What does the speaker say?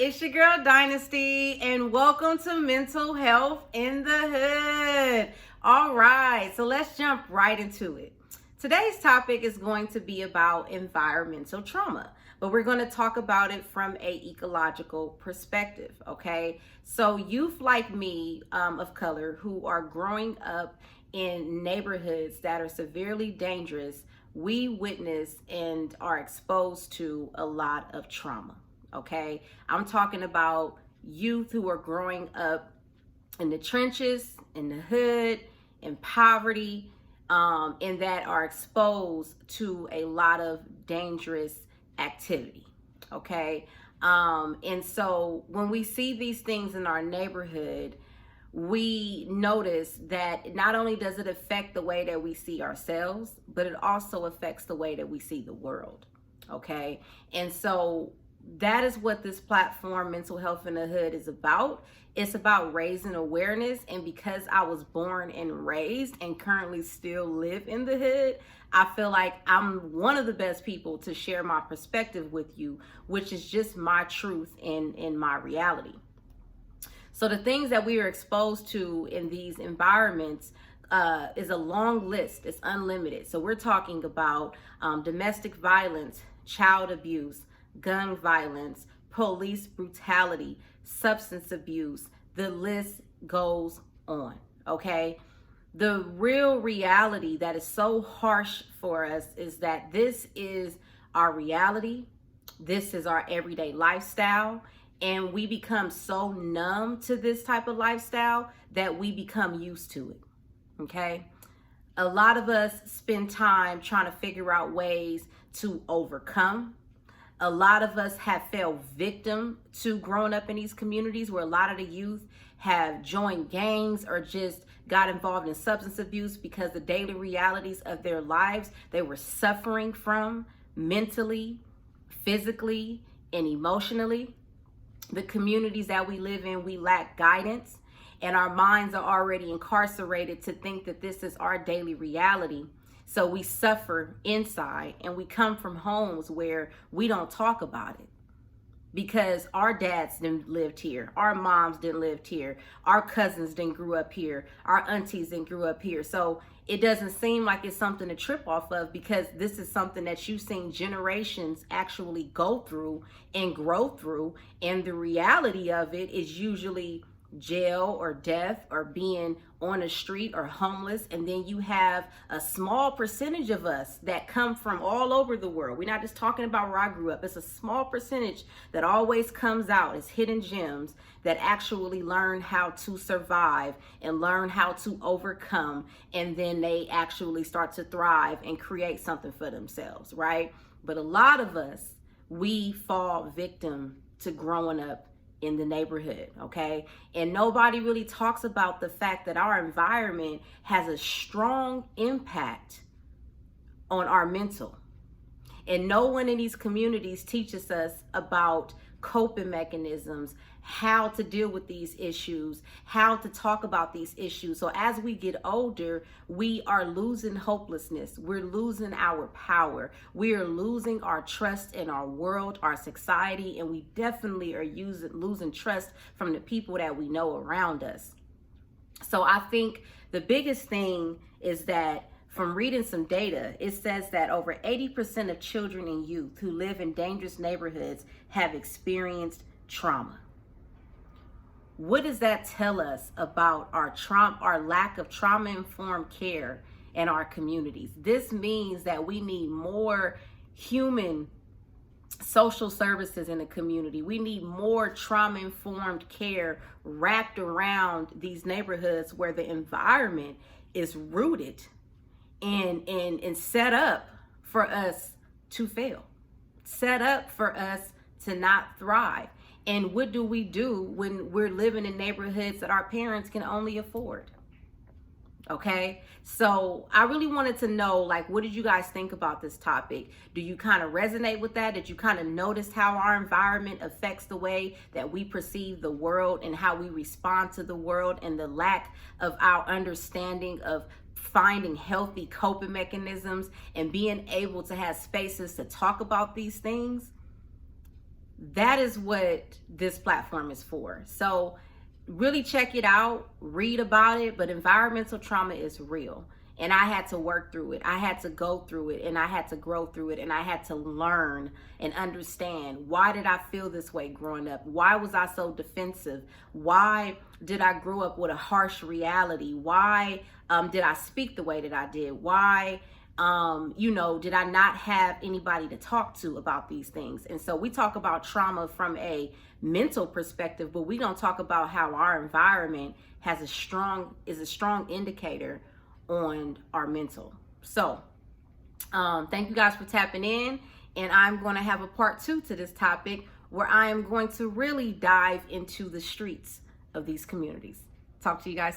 It's your girl Dynasty, and welcome to Mental Health in the Hood. All right, so let's jump right into it. Today's topic is going to be about environmental trauma, but we're going to talk about it from a ecological perspective, okay? So youth like me of color who are growing up in neighborhoods that are severely dangerous, we witness and are exposed to a lot of trauma. Okay, I'm talking about youth who are growing up in the trenches, in the hood, in poverty, and that are exposed to a lot of dangerous activity. Okay, and so when we see these things in our neighborhood, we notice that not only does it affect the way that we see ourselves, but it also affects the way that we see the world. Okay, and so that is what this platform, Mental Health in the Hood, is about. It's about raising awareness. And because I was born and raised and currently still live in the hood, I feel like I'm one of the best people to share my perspective with you, which is just my truth and my reality. So the things that we are exposed to in these environments is a long list. It's unlimited. So we're talking about domestic violence, child abuse, gun violence, police brutality, substance abuse. The list goes on, okay? The real reality that is so harsh for us is that this is our reality. This is our everyday lifestyle. And we become so numb to this type of lifestyle that we become used to it, okay? A lot of us spend time trying to figure out ways to overcome. A lot of us have fell victim to growing up in these communities where a lot of the youth have joined gangs or just got involved in substance abuse because the daily realities of their lives they were suffering from mentally, physically, and emotionally. The communities that we live in, we lack guidance, and our minds are already incarcerated to think that this is our daily reality. So we suffer inside, and we come from homes where we don't talk about it because our dads didn't live here, our moms didn't live here, our cousins didn't grew up here, our aunties didn't grew up here. So it doesn't seem like it's something to trip off of because this is something that you've seen generations actually go through and grow through. And the reality of it is usually jail or death or being on the street or homeless. And then you have a small percentage of us that come from all over the world. We're not just talking about where I grew up. It's a small percentage that always comes out as hidden gems that actually learn how to survive and learn how to overcome. And then they actually start to thrive and create something for themselves, right? But a lot of us, we fall victim to growing up in the neighborhood, okay? And nobody really talks about the fact that our environment has a strong impact on our mental. And no one in these communities teaches us about coping mechanisms, how to deal with these issues, how to talk about these issues. So as we get older, we are losing hopelessness. We're losing our power. We are losing our trust in our world, our society, and we definitely are losing trust from the people that we know around us. So I think the biggest thing is that from reading some data, it says that over 80% of children and youth who live in dangerous neighborhoods have experienced trauma. What does that tell us about our lack of trauma-informed care in our communities? This means that we need more human social services in the community. We need more trauma-informed care wrapped around these neighborhoods where the environment is rooted and set up for us to fail, set up for us to not thrive. And what do we do when we're living in neighborhoods that our parents can only afford? Okay, so I really wanted to know, like, what did you guys think about this topic? Do you kind of resonate with that? Did you kind of notice how our environment affects the way that we perceive the world and how we respond to the world, and the lack of our understanding of finding healthy coping mechanisms and being able to have spaces to talk about these things? that is what this platform is for. So really check it out, read about it, but environmental trauma is real. And I had to work through it. I had to go through it, and I had to grow through it, and I had to learn and understand, why did I feel this way growing up? Why was I so defensive? Why did I grow up with a harsh reality? Why did I speak the way that I did? Why did I not have anybody to talk to about these things? And so we talk about trauma from a mental perspective, but we don't talk about how our environment is a strong indicator on our mental. So thank you guys for tapping in, and I'm going to have a part 2 to this topic, where I am going to really dive into the streets of these communities. Talk to you guys soon.